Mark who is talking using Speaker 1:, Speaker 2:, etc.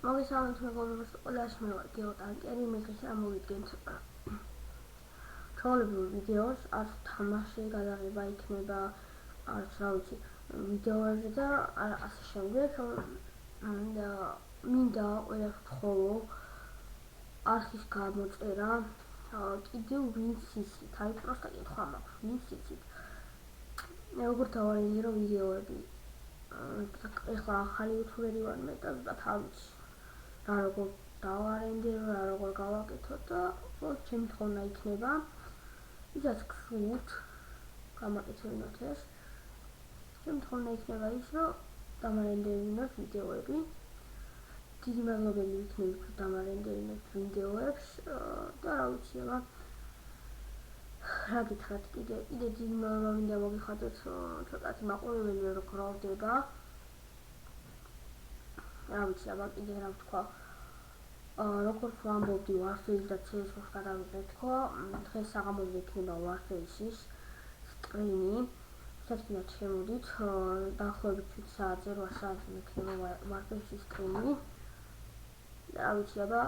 Speaker 1: მოგესალმებით მეგობრებო, ყველას მე ვარ გიო ტანკერი. მე დღეს ამოვიდგენთ ჩვეულებრივ ვიდეოს, არც თამაში გადაღება იქნება, არც რა ვიცი ვიდეოებზე და ასე შემდეგ. მინდა ყველას ვთხოვო არხის გამოწერა. კიდევ ვინც იცით, აი პროსტა კითხვა მაქვს, ვინც იცით როგორ დავარენდირო ვიდეოები. ეხლა ახალი იუთუბერი ვარ მე და ზუსტად არ ვიცი რა როგორ დავარენდირო, რა როგორ გავაკეთო და ჩემი თხოვნა იქნება ვისაც გსურთ გამაკეთებინოთ ეს. ჩემი თხოვნა იქნება ის, რომ დამარენდერინოთ ვიდეოები. დიდი მადლობელი ვიქნები თუ დამარენდერინოთ ვიდეოებს და რა ვიცი აბა რა გითხრათ კიდე დიდი მადლობა მინდა მოგიხადოთ ცოტათი მაყურებელი რო გროვდება. რა ვიცი აბა კიდე რა ვთქვა, როგორც ვამბობდი Warface და CS-ს გადავიღე თქო. დღეს საღამოზე იქნება Warface-ის სტრიმი, ვისაც გინდათ შემოდით, დაახლოებით 7 საათზე 8 საათზე იქნება Warface-ის სტრიმი და რა ვიცი აბა